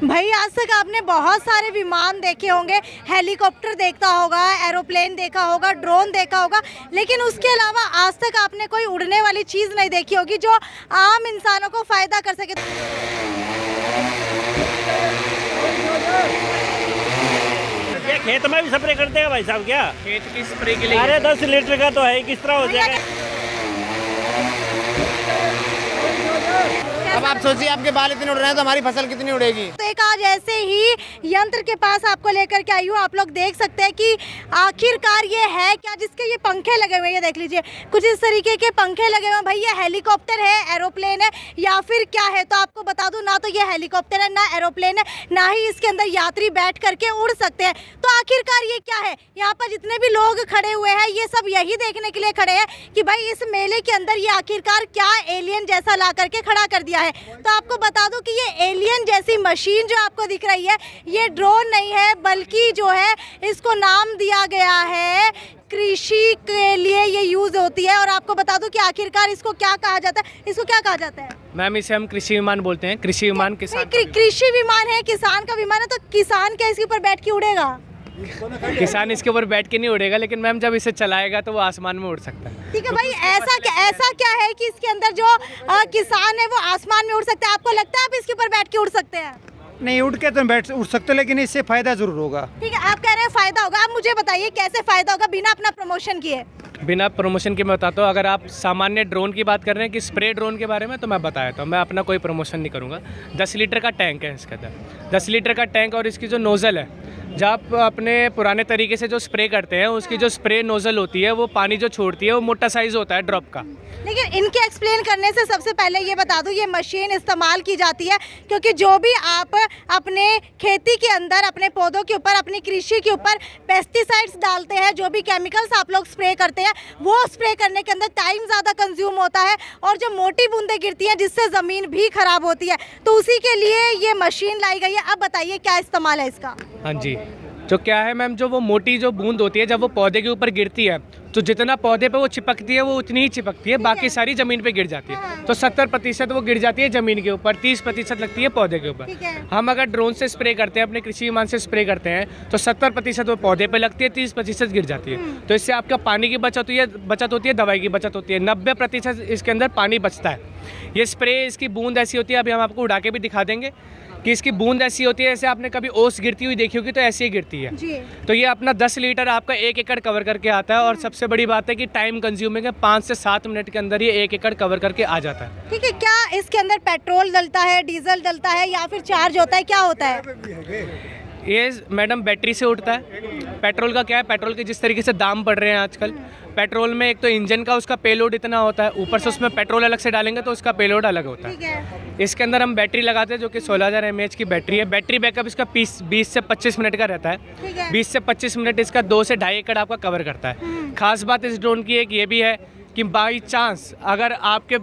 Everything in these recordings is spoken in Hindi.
भाई आज तक आपने बहुत सारे विमान देखे होंगे, हेलीकॉप्टर देखा होगा, एरोप्लेन देखा होगा, ड्रोन देखा होगा, लेकिन उसके अलावा आज तक आपने कोई उड़ने वाली चीज़ नहीं देखी होगी जो आम इंसानों को फ़ायदा कर सके। ये खेत में भी स्प्रे करते हैं भाई साहब? क्या खेत की स्प्रे के लिए? अरे 10 लीटर का तो है, किस तरह हो जाएगा? अब आप सोचिए, आपके बाल इतने उड़ रहे हैं तो हमारी फसल कितनी उड़ेगी। तो एक आज ऐसे ही यंत्र के पास आपको लेकर के आई हूँ। आप लोग देख सकते हैं कि आखिरकार ये है क्या, जिसके ये पंखे लगे हुए हैं। ये देख लीजिए, कुछ इस तरीके के पंखे लगे हुए हैं। भाई ये हेलीकॉप्टर है, एरोप्लेन है या फिर क्या है? तो आपको बता दूं, ना तो ये हेलीकॉप्टर है, ना एरोप्लेन है, ना ही इसके अंदर यात्री बैठ करके उड़ सकते हैं। तो आखिरकार ये क्या है? यहाँ पर जितने भी लोग खड़े हुए हैं ये सब यही देखने के लिए खड़े हैं कि भाई इस मेले के अंदर ये आखिरकार क्या एलियन जैसा ला करके खड़ा कर दिया है। तो आपको बता दूं कि ये एलियन जैसी मशीन जो आपको दिख रही है ये ड्रोन नहीं है, बल्कि जो है इसको नाम दिया गया है, कृषि के लिए ये यूज होती है। और आपको बता दूं कि आखिरकार इसको क्या कहा जाता है, इसको क्या कहा जाता है? मैम इसे हम कृषि विमान बोलते हैं। कृषि विमान किसान कृषि विमान है, किसान का विमान है। तो किसान क्या इसके ऊपर बैठ के उड़ेगा? किसान इसके ऊपर बैठ के नहीं उड़ेगा, लेकिन मैम जब इसे चलाएगा तो वो आसमान में उड़ सकता है। ठीक है भाई, ऐसा क्या है कि इसके अंदर जो किसान है वो आसमान में उड़ सकता है? आपको लगता है आप इसके ऊपर बैठ के उड़ सकते हैं? नहीं, उड़ के तो बैठ उड़ सकते, लेकिन इससे फायदा जरूर होगा। ठीक है, आप कह रहे हैं फायदा होगा। आप मुझे बताइए कैसे फायदा होगा बिना अपना प्रमोशन किए? बिना प्रमोशन के मैं बताता हूँ। अगर आप सामान्य ड्रोन की बात कर रहे हैं कि स्प्रे ड्रोन के बारे में, तो मैं बताया तो मैं अपना कोई प्रमोशन नहीं करूँगा। 10 लीटर का टैंक है इसके अंदर, 10 लीटर का टैंक। और इसकी जो नोज़ल है, जब आप अपने पुराने तरीके से जो स्प्रे करते हैं उसकी जो स्प्रे नोज़ल होती है वो पानी जो छोड़ती है वो मोटा साइज़ होता है ड्रॉप का। लेकिन इनके एक्सप्लेन करने से सबसे पहले ये बता दूं, ये मशीन इस्तेमाल की जाती है क्योंकि जो भी आप अपने खेती के अंदर, अपने पौधों के ऊपर, अपनी कृषि के ऊपर पेस्टिसाइड्स डालते हैं, जो भी केमिकल्स आप लोग स्प्रे करते हैं, वो स्प्रे करने के अंदर टाइम ज़्यादा कंज्यूम होता है और जो मोटी बूंदें गिरती हैं जिससे ज़मीन भी खराब होती है। तो उसी के लिए ये मशीन लाई गई है। अब बताइए क्या इस्तेमाल है इसका? हाँ जी, जो क्या है मैम, जो वो मोटी जो बूंद होती है जब वो पौधे के ऊपर गिरती है तो जितना पौधे पे वो चिपकती है वो उतनी ही चिपकती है, बाकी सारी ज़मीन पे गिर जाती है। तो 70% वो गिर जाती है ज़मीन के ऊपर, 30% लगती है पौधे के ऊपर। हम अगर ड्रोन से स्प्रे करते हैं, अपने कृषि विमान से स्प्रे करते हैं, तो 70% वो पौधे पे लगती है, 30% गिर जाती है। तो इससे आपका पानी की बचत होती है, दवाई की बचत होती है। 90% इसके अंदर पानी बचता है। ये स्प्रे, इसकी बूंद ऐसी होती है, अभी हम आपको उड़ा के भी दिखा देंगे कि इसकी बूंद ऐसी होती है, जैसे आपने कभी ओस गिरती हुई देखी होगी तो ऐसी ही गिरती है जी। तो ये अपना 10 लीटर आपका 1 एकड़ कवर करके आता है। और सबसे बड़ी बात है कि टाइम कंज्यूमिंग है, 5 से 7 मिनट के अंदर ये 1 एकड़ कवर करके आ जाता है। ठीक है, क्या इसके अंदर पेट्रोल डलता है, डीजल डलता है या फिर चार्ज होता है, क्या होता है? ये मैडम बैटरी से उठता है। पेट्रोल का क्या है, पेट्रोल के जिस तरीके से दाम बढ़ रहे हैं आजकल, पेट्रोल में एक तो इंजन का उसका पेलोड इतना होता है, ऊपर से उसमें पेट्रोल अलग से डालेंगे तो उसका पेलोड अलग होता है। इसके अंदर हम बैटरी लगाते हैं जो कि 16,000 mAh की बैटरी है। बैटरी बैकअप इसका 20 से 25 मिनट का रहता है। 20 से 25 मिनट इसका 2 से 2.5 एकड़ आपका कवर करता है। खास बात इस ड्रोन की एक ये भी है कि बाई चांस अगर आपके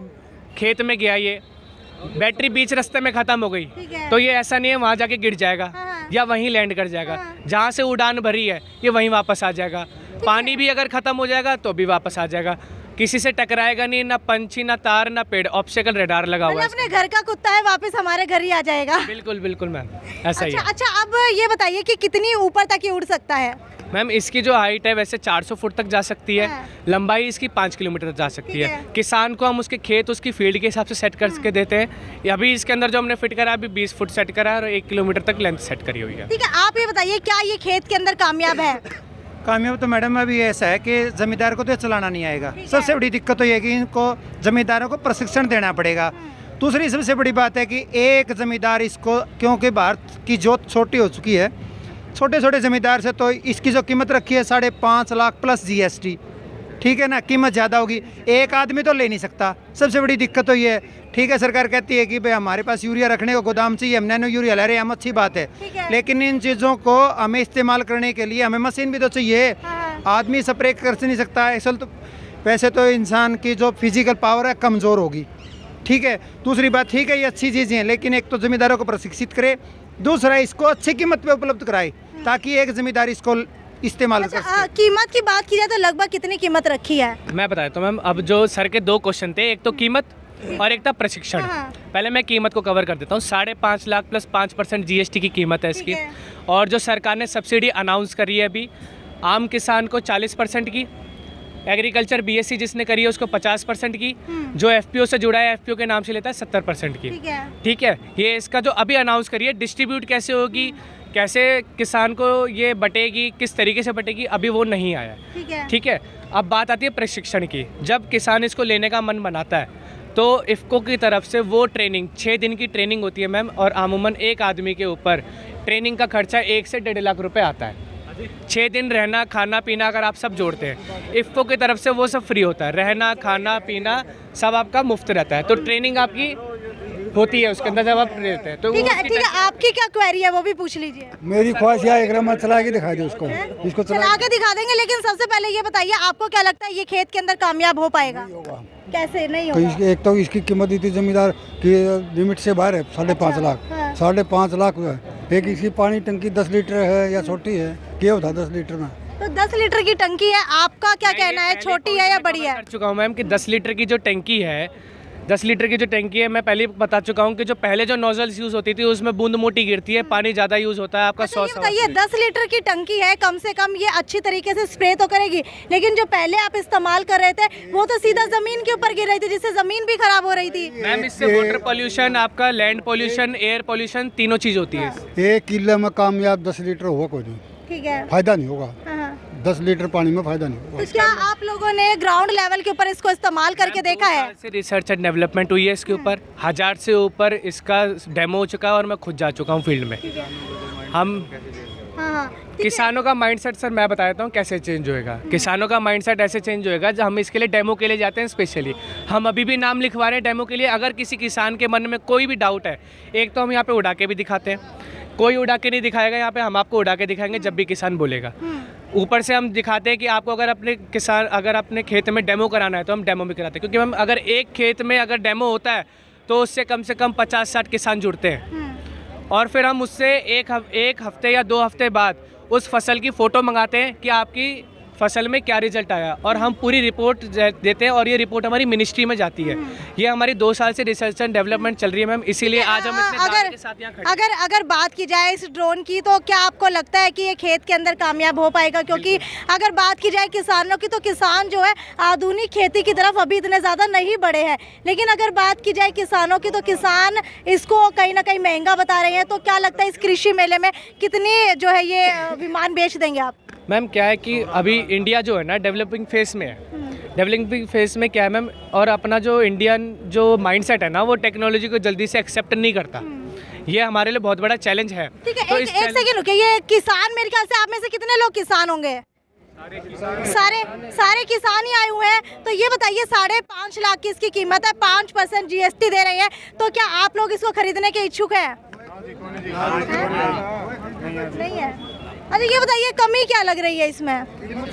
खेत में गया ये बैटरी बीच रास्ते में ख़त्म हो गई तो ये ऐसा नहीं है वहाँ जाके गिर जाएगा या वहीं लैंड कर जाएगा। जहाँ से उड़ान भरी है ये वहीं वापस आ जाएगा। पानी भी अगर ख़त्म हो जाएगा तो भी वापस आ जाएगा। किसी से टकराएगा नहीं, ना पंछी, ना तार, ना पेड़। ऑब्स्टेकल रडार लगा हुआ है। अपने घर का कुत्ता है, वापस हमारे घर ही आ जाएगा। बिल्कुल बिल्कुल मैम, ऐसा ही है। अच्छा, अब ये बताइए कि कितनी ऊपर तक ये उड़ सकता है? मैम इसकी जो हाइट है वैसे 400 फुट तक जा सकती है। लंबाई इसकी 5 किलोमीटर तक जा सकती है। किसान को हम उसके खेत, उसकी फील्ड के हिसाब से सेट करके देते हैं। अभी इसके अंदर जो हमने फिट करा है अभी 20 फुट सेट करा है और 1 किलोमीटर तक लेंथ सेट करी हुई है। ठीक है, आप ये बताइए क्या ये खेत के अंदर कामयाब है? कामयाब तो मैडम अभी ऐसा है कि जमींदार को तो चलाना नहीं आएगा। सबसे बड़ी दिक्कत तो ये है कि इनको जमींदारों को प्रशिक्षण देना पड़ेगा। दूसरी सबसे बड़ी बात है कि एक जमींदार इसको, क्योंकि भारत की जोत छोटी हो चुकी है, छोटे छोटे ज़मींदार से तो इसकी जो कीमत रखी है 5.5 लाख प्लस GST, ठीक है ना, कीमत ज़्यादा होगी। एक आदमी तो ले नहीं सकता। सबसे बड़ी दिक्कत तो ये है। ठीक है, सरकार कहती है कि भाई हमारे पास यूरिया रखने को गोदाम चाहिए, हम नैनो यूरिया ला रहे हैं, हम अच्छी बात है, लेकिन इन चीज़ों को हमें इस्तेमाल करने के लिए हमें मशीन भी तो चाहिए। आदमी स्प्रे कर नहीं सकता। असल तो वैसे तो इंसान की जो फिजिकल पावर है कमज़ोर होगी। ठीक है, दूसरी बात, ठीक है ये अच्छी चीज़ें हैं, लेकिन एक तो ज़मींदारों को प्रशिक्षित करे, दूसरा इसको अच्छी कीमत पे उपलब्ध कराए ताकि एक ज़मींदार इसको इस्तेमाल कर सके। कीमत की बात की जाए तो लगभग कितनी कीमत रखी है? मैं बताता हूँ मैम। अब जो सर के 2 क्वेश्चन थे, एक तो कीमत और एक था प्रशिक्षण। हाँ। पहले मैं कीमत को कवर कर देता हूँ। 5.5 लाख प्लस 5% GST की कीमत है इसकी। ठीक है। और जो सरकार ने सब्सिडी अनाउंस करी है अभी, आम किसान को 40% की, एग्रीकल्चर BSc जिसने करी है उसको 50% की, जो FPO से जुड़ा है FPO के नाम से लेता है 70% की। ठीक है। ठीक है, ये इसका जो अभी अनाउंस करी है, डिस्ट्रीब्यूट कैसे होगी, कैसे किसान को ये बटेगी, किस तरीके से बटेगी, अभी वो नहीं आया है। ठीक है। ठीक है, अब बात आती है प्रशिक्षण की। जब किसान इसको लेने का मन बनाता है तो इफ़को की तरफ से वो ट्रेनिंग 6 दिन की ट्रेनिंग होती है मैम, और अमूमन एक आदमी के ऊपर ट्रेनिंग का खर्चा 1 से 1.5 लाख रुपए आता है। 6 दिन रहना खाना पीना अगर आप सब जोड़ते हैं, इफ़को की तरफ से वो सब फ्री होता है। रहना खाना पीना सब आपका मुफ्त रहता है। तो ट्रेनिंग आपकी होती है उसके अंदर जब आप रहते हैं तो ठीक वो है, ठीक है, आपकी क्या क्वेरी है वो भी पूछ लीजिए। मेरी ख्वाहिश है एक मैं चला के दिखा दे उसको, इसको चला के दिखा देंगे, लेकिन सबसे पहले ये बताइए आपको क्या लगता है ये खेत के अंदर कामयाब हो पाएगा? कैसे नहीं तो होगा? एक तो इसकी कीमत इतनी जमींदार की लिमिट से बाहर है, 5.5 लाख। हाँ। 5.5 लाख है। एक इसकी पानी टंकी 10 लीटर है या छोटी है, क्या होता 10 लीटर में? तो 10 लीटर की टंकी है, आपका क्या कहना है, छोटी है या बड़ी है? कर चुका हूँ मैम कि 10 लीटर की जो टंकी है, 10 लीटर की जो टंकी है, मैं पहले बता चुका हूँ कि जो पहले जो नोजल्स यूज़ होती थी उसमें बूंद मोटी गिरती है, पानी ज़्यादा यूज़ होता है आपका। अच्छा, ये बताइए 10 लीटर की टंकी है, कम से कम ये अच्छी तरीके से स्प्रे तो करेगी, लेकिन जो पहले आप इस्तेमाल कर रहे थे वो तो सीधा जमीन के ऊपर गिर रही थी, जिससे जमीन भी खराब हो रही थी। मैम इससे वाटर पॉल्यूशन, आपका लैंड पॉल्यूशन, एयर पॉल्यूशन, तीनों चीज़ होती है। एक किले में कामयाब 10 लीटर होगा कोई नहीं, ठीक है। फायदा नहीं होगा। हाँ, हाँ। 10 लीटर पानी में फायदा नहीं होगा। तो क्या आप लोगों ने ग्राउंड लेवल के ऊपर इसको इस्तेमाल करके देखा है? से रिसर्च एंड डेवलपमेंट हुई है इसके ऊपर, 1000 से ऊपर इसका डेमो हो चुका है और मैं खुद जा चुका हूँ फील्ड में। हम हाँ, हाँ। किसानों का माइंडसेट सर मैं बताता हूँ कैसे चेंज होएगा। किसानों का माइंडसेट ऐसे चेंज होएगा जब हम इसके लिए डेमो के लिए जाते हैं स्पेशली। हम अभी भी नाम लिखवा रहे हैं डेमो के लिए। अगर किसी किसान के मन में कोई भी डाउट है, एक तो हम यहाँ पे उड़ा के भी दिखाते हैं, कोई उड़ा के नहीं दिखाएगा यहाँ पे, हम आपको उड़ा के दिखाएंगे जब भी किसान बोलेगा। ऊपर से हम दिखाते हैं कि आपको अगर अपने खेत में डेमो कराना है तो हम डेमो भी कराते हैं, क्योंकि हम अगर एक खेत में अगर डेमो होता है तो उससे कम से कम 50-60 किसान जुड़ते हैं, और फिर हम उससे एक हफ्ते या 2 हफ्ते बाद उस फसल की फ़ोटो मंगाते हैं कि आपकी फसल में क्या रिजल्ट आया, और हम पूरी रिपोर्ट देते हैं, और ये रिपोर्ट हमारी मिनिस्ट्री में जाती है। ये हमारी 2 साल से रिसर्च एंड डेवलपमेंट चल रही है मैम, इसीलिए आज हम इतने दावे के साथ यहाँ खड़े हैं। अगर बात की जाए इस ड्रोन की, तो क्या आपको लगता है कि ये खेत के अंदर कामयाब हो पाएगा? क्योंकि अगर बात की जाए किसानों की, तो किसान जो है आधुनिक खेती की तरफ अभी इतने ज़्यादा नहीं बढ़े हैं, लेकिन अगर बात की जाए किसानों की, तो किसान इसको कहीं ना कहीं महंगा बता रहे हैं। तो क्या लगता है इस कृषि मेले में कितनी जो है ये विमान बेच देंगे आप? मैम क्या है कि अभी इंडिया जो है ना डेवलपिंग फेस में है। डेवलपिंग फेस में क्या है मैम, और अपना जो इंडियन जो माइंडसेट है ना, वो टेक्नोलॉजी को जल्दी से एक्सेप्ट नहीं करता। ये हमारे लिए बहुत बड़ा चैलेंज है। ठीक है, तो एक सेकंड रुकिए। ये किसान, मेरे ख्याल से आप में से कितने लोग किसान होंगे? सारे किसान ही आए हुए हैं। तो ये बताइए 5.5 लाख की इसकी कीमत है, 5% GST दे रही है, तो क्या आप लोग इसको खरीदने के इच्छुक हैं? नहीं है। अच्छा ये बताइए कमी क्या लग रही है इसमें? कीमत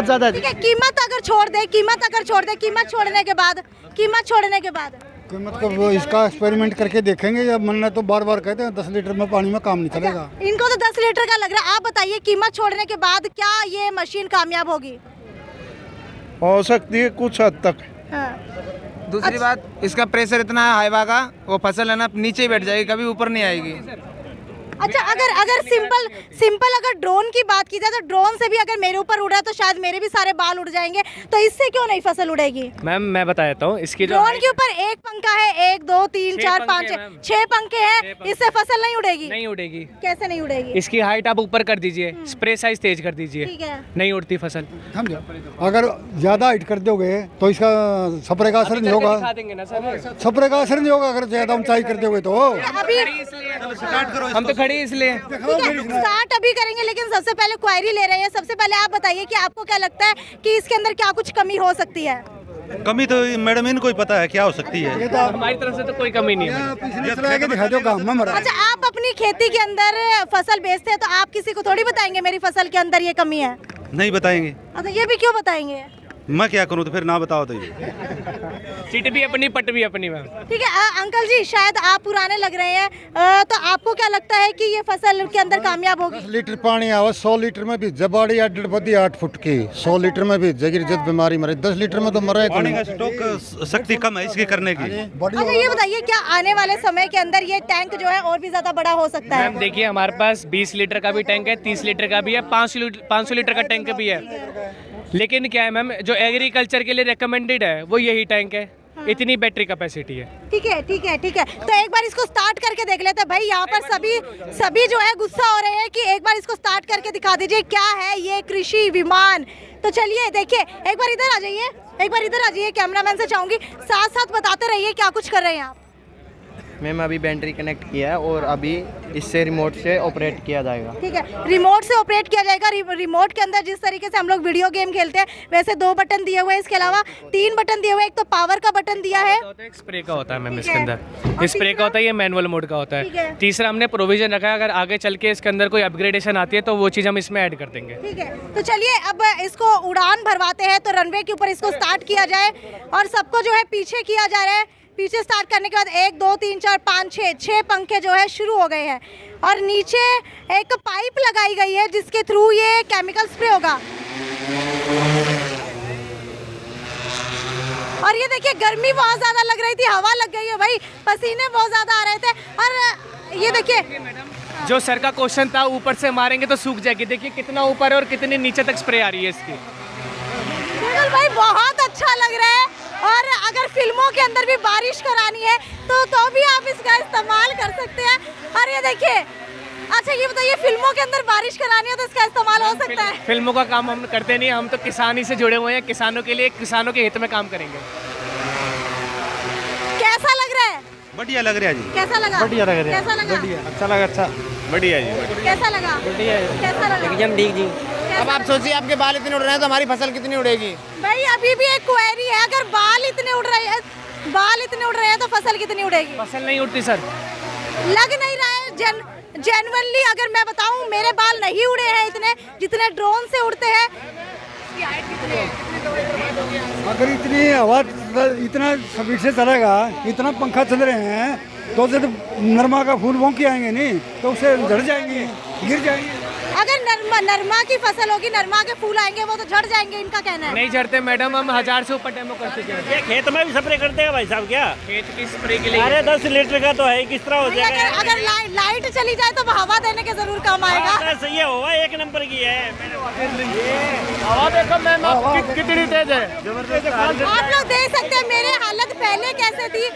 ज़्यादा ठीक है, कीमत अगर छोड़ दे, कीमत छोड़ने के बाद कीमत को वो इसका एक्सपेरिमेंट करके देखेंगे। जब मन तो बार बार कहते हैं 10 लीटर में पानी में काम नहीं चलेगा। इनको तो 10 लीटर का लग रहा है। आप बताइए कीमत छोड़ने के बाद क्या ये मशीन कामयाब होगी? हो सकती है कुछ हद तक। हाँ। दूसरी बात, इसका प्रेशर इतना है हाइवा का, वो फसल है ना नीचे ही बैठ जाएगी, कभी ऊपर नहीं आएगी। अच्छा, अगर सिंपल अगर ड्रोन की बात की जाए, तो ड्रोन से भी अगर मेरे ऊपर उड़ा तो शायद मेरे भी सारे बाल उड़ जाएंगे, तो इससे क्यों नहीं फसल उड़ेगी? मैम मैं बता देता हूँ इसकी जो ड्रोन के ऊपर एक पंखा है, 1 2 3 4 5 6 पंखे हैं, इससे फसल नहीं उड़ेगी? नहीं उड़ेगी। कैसे नहीं उड़ेगी? इसकी हाइट आप ऊपर कर दीजिए, स्प्रे साइज तेज कर दीजिए, ठीक है। नहीं उड़ती फसल। समझो, अगर ज़्यादा हाइट कर दोगे तो इसका स्प्रे का असर नहीं होगा। दिखा देंगे ना सर, स्प्रे का असर नहीं होगा अगर ज़्यादा ऊंचाई कर दोगे तो। अभी हम तो खड़ी इसलिए। ठीक है, स्टार्ट अभी करेंगे, लेकिन सबसे पहले क्वेरी ले रहे हैं। सबसे पहले आप बताइए कि आपको क्या लगता है कि इसके अंदर क्या कुछ कमी हो सकती है? कमी तो मैडम इनको ही पता है क्या हो सकती है। हमारी तरफ से तो कोई कमी नहीं है। पिछले चला के दिखा दो गाँव में मरा। अच्छा, आप अपनी खेती के अंदर फसल बेचते हैं, तो आप किसी को थोड़ी बताएंगे मेरी फसल के अंदर ये कमी है? नहीं बताएंगे। अच्छा, ये भी क्यों बताएंगे? मैं क्या करूँ तो फिर ना बताओ तो ये चिट भी अपनी पट भी अपनी मैम। ठीक है अंकल जी, शायद आप पुराने लग रहे हैं, तो आपको क्या लगता है कि ये फसल के अंदर कामयाब होगी? 10 लीटर पानी आवा 100 लीटर में भी जबाड़ी 8 फुट की 100 लीटर में भी जगीर जद बीमारी मरे 10 लीटर में तो मरे पानी का स्टॉक शक्ति कम है इसकी करने की। अच्छा ये बताइए, क्या आने वाले समय के अंदर ये टैंक जो है और भी ज्यादा बड़ा हो सकता है? मैम देखिए हमारे पास 20 लीटर का भी टैंक है, 30 लीटर का भी है, 500 लीटर का टैंक भी है। लेकिन क्या है मैम, जो एग्रीकल्चर के लिए रिकमेंडेड है वो यही टैंक है, इतनी बैटरी कैपेसिटी है। ठीक है ठीक है ठीक है, तो एक बार इसको स्टार्ट करके देख लेते हैं भाई। यहाँ पर सभी जो है गुस्सा हो रहे हैं कि एक बार इसको स्टार्ट करके दिखा दीजिए क्या है ये कृषि विमान। तो चलिए देखिए, एक बार इधर आ जाइए, एक बार इधर आ जाइए, कैमरामैन से चाहूंगी साथ साथ बताते रहिए क्या कुछ कर रहे हैं आप। मैम अभी बैटरी कनेक्ट किया है और अभी इससे रिमोट से ऑपरेट किया जाएगा। ठीक है, रिमोट से ऑपरेट किया जाएगा। रिमोट के अंदर जिस तरीके से हम लोग वीडियो गेम खेलते हैं वैसे 2 बटन दिए हुए हैं, इसके अलावा 3 बटन दिए हुए हैं। एक तो पावर का बटन दिया है, एक स्प्रे का होता है मैम इसके अंदर, स्प्रे का होता है, ये मैनुअल मोड का होता है। तीसरा हमने प्रोविजन रखा है, अगर आगे चल के इसके अंदर कोई अपग्रेडेशन आती है तो वो चीज़ हम इसमें ऐड कर देंगे। ठीक है, तो चलिए अब इसको उड़ान भरवाते हैं। तो रनवे के ऊपर इसको स्टार्ट किया जाए और सबको जो है पीछे किया जा रहा है। पीछे स्टार्ट करने के बाद 1 2 3 4 5 6 पंखे जो है शुरू हो गए हैं और नीचे एक पाइप लगाई गई है जिसके थ्रू ये केमिकल स्प्रे होगा। और ये देखिए गर्मी बहुत ज़्यादा लग रही थी, हवा लग गई है भाई, पसीने बहुत ज़्यादा आ रहे थे। और ये देखिए जो सर का क्वेश्चन था ऊपर से मारेंगे तो सूख जाएगी, देखिए कितना ऊपर है और कितनी नीचे तक स्प्रे आ रही है इसकी। बिल्कुल भाई, बहुत अच्छा लग रहा है। और अगर फिल्मों के अंदर भी बारिश करानी है तो भी आप इसका इस्तेमाल कर सकते हैं। और ये देखिए, अच्छा ये बताइए, फिल्मों के अंदर बारिश करानी है तो इसका इस्तेमाल हो सकता है? फिल्मों का काम हम करते नहीं, हम तो किसानी से जुड़े हुए हैं, किसानों के लिए, किसानों के हित में काम करेंगे। कैसा लग रहा है? बढ़िया लग रहा है जी। कैसा लगा? बढ़िया लग रहा है। कैसा लगा? अच्छा लगा। अच्छा बढ़िया जी। कैसा लगा? बढ़िया कैसा लगा? एकदम ठीक जी। अब आप सोचिए आपके बाल इतने उड़ रहे हैं तो हमारी फसल कितनी उड़ेगी? भाई अभी भी एक क्वेरी है, अगर बाल इतने उड़ रहे हैं तो फसल कितनी उड़ेगी? फसल नहीं उड़ती सर। लग नहीं रहा है जेन्युइनली, अगर मैं बताऊं मेरे बाल नहीं उड़े हैं इतने जितने ड्रोन से उड़ते हैं। अगर इतनी हवा इतना स्पीड से चलेगा, इतना पंखा चल रहे हैं तो जब नरमा का फूल भोंक के आएंगे नहीं तो उसे झड़ जाएंगे, गिर जाएंगे। अगर नरमा की फसल होगी, नरमा के फूल आएंगे वो तो झड़ जाएंगे, इनका कहना है। नहीं झड़ते मैडम, हम 1000 से ऊपर डेमो कर चुके हैं। ये खेत में भी स्प्रे करते हैं भाई साहब क्या? खेत की स्प्रे के लिए अरे 10 लीटर का तो है, किस तरह हो जाएगा? अगर लाइट चली जाए तो हवा देने के जरूर काम आएगा। सही है, होगा 1 नंबर की है। हवा देखो मैम आप कितनी तेज है। आप लोग देख सकते हैं मेरी हालत पहले कैसे थी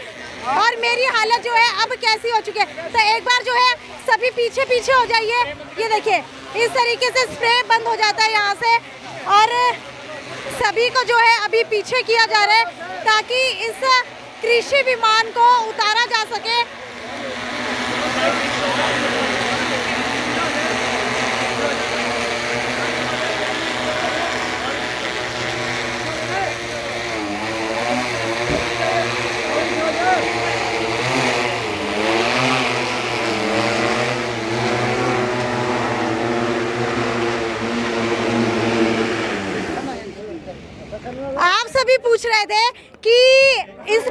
और मेरी हालत जो है अब कैसी हो चुकी है। तो एक बार जो है सभी पीछे पीछे हो जाइए। ये देखिए इस तरीके से स्प्रे बंद हो जाता है यहाँ से और सभी को जो है अभी पीछे किया जा रहा है ताकि इस कृषि विमान को उतारा जा सके। आप सभी पूछ रहे थे कि इस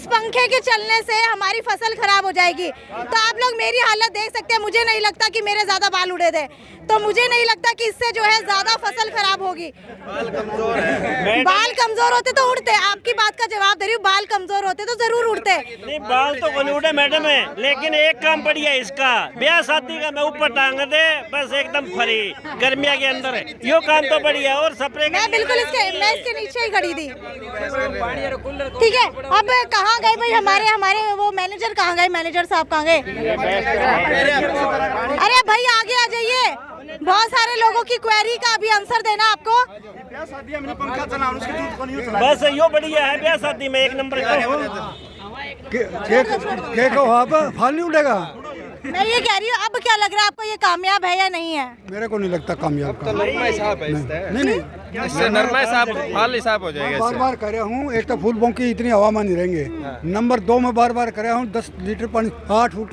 पंखे के चलने से हमारी फसल खराब हो जाएगी। तो आप लोग मेरी हालत देख सकते हैं, मुझे नहीं लगता कि मेरे ज्यादा बाल उड़े थे, तो मुझे नहीं लगता कि इससे जो है ज्यादा फसल खराब होगी। बाल कमजोर होते तो उड़ते, आपकी बात का जवाब दे रही हूँ, बाल कमजोर होते तो जरूर उड़ते। नहीं बाल तो कोई उड़े मैडम है, लेकिन एक काम बढ़िया है इसका, ब्याह शादी का मैं ऊपर टांग दे बस एकदम फ्री, गर्मिया के अंदर है यो काम तो बढ़िया। और स्प्रे मैं बिल्कुल मैं इसके नीचे ही खड़ी थी। ठीक है, अब कहाँ गए भाई हमारे वो मैनेजर कहाँ गए? मैनेजर साहब कहाँ गए? अरे भाई आगे आ जाइए, बहुत सारे लोगों की क्वेरी का अभी आंसर देना आपको। बस यो बढ़िया है, ब्याह शादी में 1 नंबर का। फाल नहीं उड़ेगा। मैं ये कह रही हूँ, अब क्या लग रहा है आपको, ये कामयाब है या नहीं है? मेरे को नहीं लगता कामयाब का। नहीं इससे नरमा हिसाब फाल हिसाब हो जाएगा। बार बार कर रहा हूँ, एक तो फूल बोंकी इतनी हवा में नहीं रहेंगे। नंबर 2 में बार बार कर रहा हूँ 10 लीटर पानी 8 फुट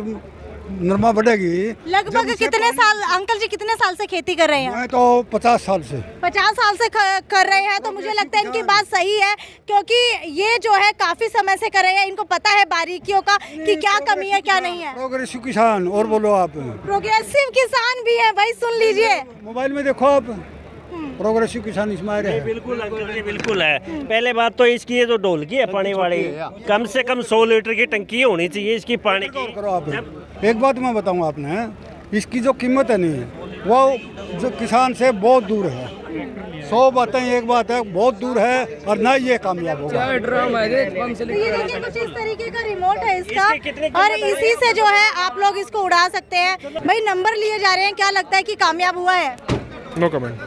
नरमा बढ़ेगी। लगभग कितने साल अंकल जी कितने साल से खेती कर रहे हैं? मैं तो 50 साल से 50 साल से कर रहे हैं, तो मुझे लगता है इनकी बात सही है, क्योंकि ये जो है काफी समय से कर रहे हैं, इनको पता है बारीकियों का कि क्या कमी है क्या नहीं है। प्रोग्रेसिव किसान। और बोलो आप। प्रोग्रेसिव किसान भी है भाई, सुन लीजिए। मोबाइल में देखो आप, प्रोग्रेसिव किसान इसमें आ रहे हैं। बिल्कुल अंकल जी, बिल्कुल है। पहले बात तो इसकी ये जो ढोलकी है पानी वाली, कम से कम 100 लीटर की टंकी होनी चाहिए इसकी पानी की। करो आप। एक बात मैं बताऊं आपने, इसकी जो कीमत है नहीं, वो जो किसान से बहुत दूर है। 100 बातें एक बात है, बहुत दूर है, और ना ये कामयाब होगा। तो ये देखिए कुछ इस तरीके का रिमोट है इसका, इसकी कितनी और इसी से जो है आप लोग इसको उड़ा सकते हैं। भाई नंबर लिए जा रहे हैं, क्या लगता है कि कामयाब हुआ है? No comment.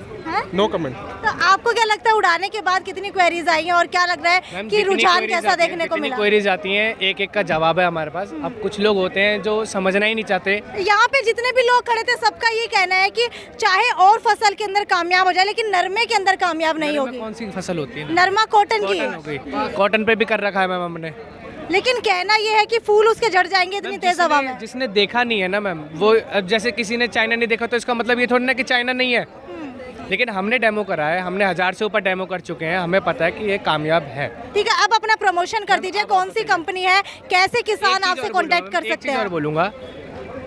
No comment. तो आपको क्या लगता है उड़ाने के बाद कितनी क्वेरीज आई हैं, और क्या लग रहा है कि रुझान कैसा देखने को मिला? क्वेरीज आती हैं, एक एक का जवाब है हमारे पास। अब कुछ लोग होते हैं जो समझना ही नहीं चाहते। यहाँ पे जितने भी लोग खड़े थे सबका ये कहना है कि चाहे और फसल के अंदर कामयाब हो जाए, लेकिन नरमे के अंदर कामयाब नहीं होगी। कौन सी फसल होती है? नरमा कॉटन की। कॉटन हो गई। कॉटन पे भी कर रखा है मैम हमने, लेकिन कहना ये है कि फूल उसके झड़ जाएंगे इतनी तेज हवा में। जिसने देखा नहीं है ना मैम, वो अब जैसे किसी ने चाइना नहीं देखा तो इसका मतलब ये थोड़ी ना कि चाइना नहीं है। लेकिन हमने डेमो करा है, हमने 1000 से ऊपर डेमो कर चुके हैं, हमें पता है कि ये कामयाब है। ठीक है, अब अपना प्रमोशन कर दीजिए, कौन सी कंपनी है, कैसे किसान आपसे कांटेक्ट कर सकते हैं? और बोलूँगा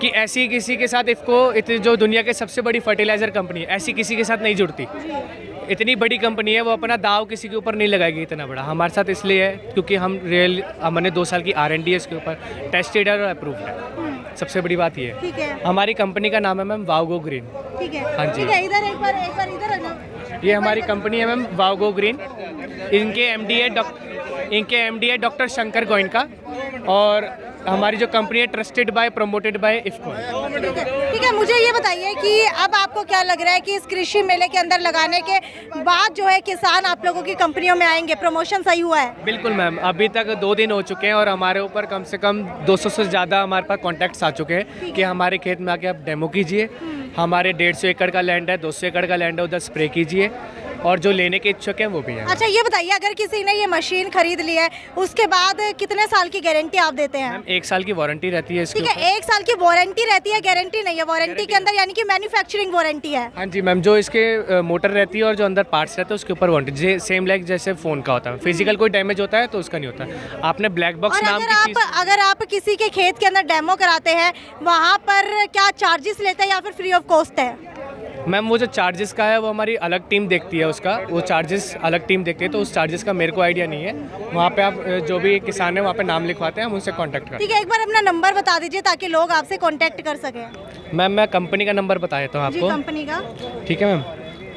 कि ऐसी किसी के साथ इफ़को जो दुनिया के सबसे बड़ी फर्टिलाइजर कंपनी है, ऐसी किसी के साथ नहीं जुड़ती। इतनी बड़ी कंपनी है, वो अपना दाव किसी के ऊपर नहीं लगाएगी इतना बड़ा। हमारे साथ इसलिए है क्योंकि हमने 2 साल की R&D है इसके ऊपर, टेस्टेड और अप्रूव्ड है। सबसे बड़ी बात ये है। ठीक है, हमारी कंपनी का नाम है मैम वाओगो ग्रीन। ठीक है, हाँ जी। ठीक है, इधर एक बार इधर आ जाओ। ये हमारी कंपनी है मैम वाओगो ग्रीन। इनके MD है डॉक्टर शंकर गोयनका, और हमारी जो कंपनी है trusted bye promoted by IFFCO. ठीक है, मुझे ये बताइए कि अब आपको क्या लग रहा है कि इस कृषि मेले के अंदर लगाने के बाद जो है किसान आप लोगों की कंपनियों में आएंगे, प्रमोशन सही हुआ है? बिल्कुल मैम, अभी तक 2 दिन हो चुके हैं और हमारे ऊपर कम से कम 200 से ज़्यादा हमारे पास कॉन्टैक्ट्स आ चुके हैं कि हमारे खेत में आके आप डेमो कीजिए। हमारे 150 एकड़ का लैंड है, 200 एकड़ का लैंड है, उधर स्प्रे कीजिए, और जो लेने के इच्छुक हैं वो भी हैं। अच्छा ये बताइए, अगर किसी ने ये मशीन खरीद ली है उसके बाद कितने साल की गारंटी आप देते हैं? मैम 1 साल की वारंटी रहती है इसके ठीक है, 1 साल की वारंटी रहती है, गारंटी नहीं है। वारंटी के अंदर यानी कि मैन्युफैक्चरिंग वारंटी है। हाँ जी मैम, जो इसके मोटर रहती है और जो अंदर पार्ट्स रहते हैं उसके ऊपर वारंटी, सेम लाइक जैसे फ़ोन का होता है। फिजिकल कोई डैमेज होता है तो उसका नहीं होता। आपने ब्लैक बॉक्स और नाम की चीज़, अगर आप किसी के खेत के अंदर डेमो कराते हैं, वहाँ पर क्या चार्जेस लेते हैं या फिर फ्री ऑफ कॉस्ट है? मैम वो जो चार्जेस का है वो हमारी अलग टीम देखती है, उसका वो चार्जेस अलग टीम देखती है, तो उस चार्जेस का मेरे को आइडिया नहीं है। वहाँ पे आप जो भी किसान है वहाँ पे नाम लिखवाते हैं, हम उनसे कांटेक्ट करते हैं। ठीक है, एक बार अपना नंबर बता दीजिए ताकि लोग आपसे कांटेक्ट कर सकें। मैम मैं कंपनी का नंबर बता देता हूँ जी, आपको। कंपनी का। ठीक है मैम,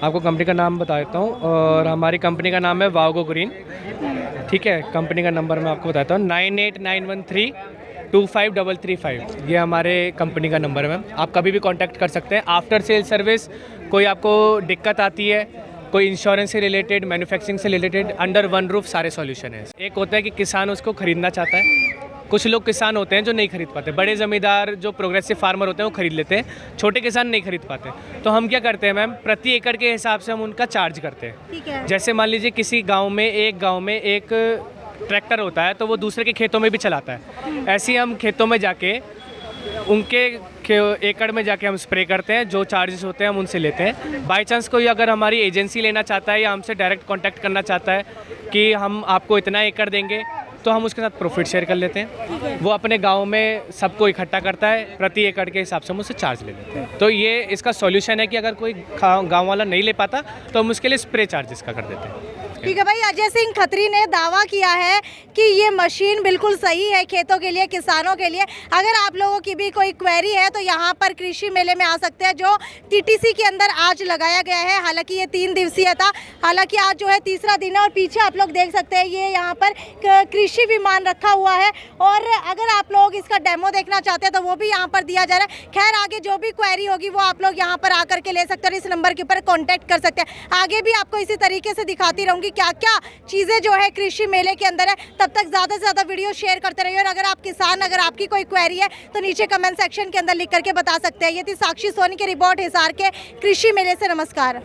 आपको कंपनी का नाम बता देता हूँ, और हमारी कंपनी का नाम है वाओगो ग्रीन। ठीक है, कंपनी का नंबर मैं आपको बताता हूँ, 9891325335। ये हमारे कंपनी का नंबर है मैम, आप कभी भी कांटेक्ट कर सकते हैं। आफ्टर सेल सर्विस, कोई आपको दिक्कत आती है, कोई इंश्योरेंस से रिलेटेड, मैन्युफैक्चरिंग से रिलेटेड, अंडर वन रूफ सारे सॉल्यूशन है। एक होता है कि किसान उसको खरीदना चाहता है, कुछ लोग किसान होते हैं जो नहीं खरीद पाते। बड़े ज़मींदार जो प्रोग्रेसिव फार्मर होते हैं वो खरीद लेते हैं, छोटे किसान नहीं खरीद पाते। तो हम क्या करते हैं मैम, प्रति एकड़ के हिसाब से हम उनका चार्ज करते हैं। ठीक है, जैसे मान लीजिए किसी गांव में एक ट्रैक्टर होता है तो वो दूसरे के खेतों में भी चलाता है। ऐसे ही हम खेतों में जाके उनके एकड़ में जाके हम स्प्रे करते हैं, जो चार्जेस होते हैं हम उनसे लेते हैं। बाय चांस कोई अगर हमारी एजेंसी लेना चाहता है या हमसे डायरेक्ट कांटेक्ट करना चाहता है कि हम आपको इतना एकड़ देंगे, तो हम उसके साथ प्रॉफिट शेयर कर लेते हैं। वो अपने गांव में सबको इकट्ठा करता है, प्रति एकड़ के हिसाब से हम उससे चार्ज ले लेते हैं। तो ये इसका सॉल्यूशन है कि अगर कोई गांव वाला नहीं ले पाता तो हम उसके लिए स्प्रे चार्जेस का कर देते हैं। ठीक है भाई, अजय सिंह खत्री ने दावा किया है कि ये मशीन बिल्कुल सही है खेतों के लिए, किसानों के लिए। अगर आप लोगों की भी कोई क्वेरी है तो यहाँ पर कृषि मेले में आ सकते हैं, जो TTC के अंदर आज लगाया गया है। हालांकि ये 3 दिवसीय था, हालांकि आज जो है 3रा दिन है। और पीछे आप लोग देख सकते हैं ये यहाँ पर कृषि विमान रखा हुआ है, और अगर आप लोग इसका डेमो देखना चाहते हैं तो वो भी यहाँ पर दिया जा रहा है। खैर आगे जो भी क्वेरी होगी वो आप लोग यहाँ पर आकर के ले सकते हैं और इस नंबर के ऊपर कॉन्टैक्ट कर सकते हैं। आगे भी आपको इसी तरीके से दिखाती रहूँगी क्या क्या चीज़ें जो है कृषि मेले के अंदर है। तब तक ज़्यादा से ज़्यादा वीडियो शेयर करते रहिए, और अगर आप किसान, अगर आपकी कोई क्वेरी है तो नीचे कमेंट सेक्शन के अंदर लिख करके बता सकते हैं। ये थी साक्षी सोनी की रिपोर्ट हिसार के कृषि मेले से। नमस्कार।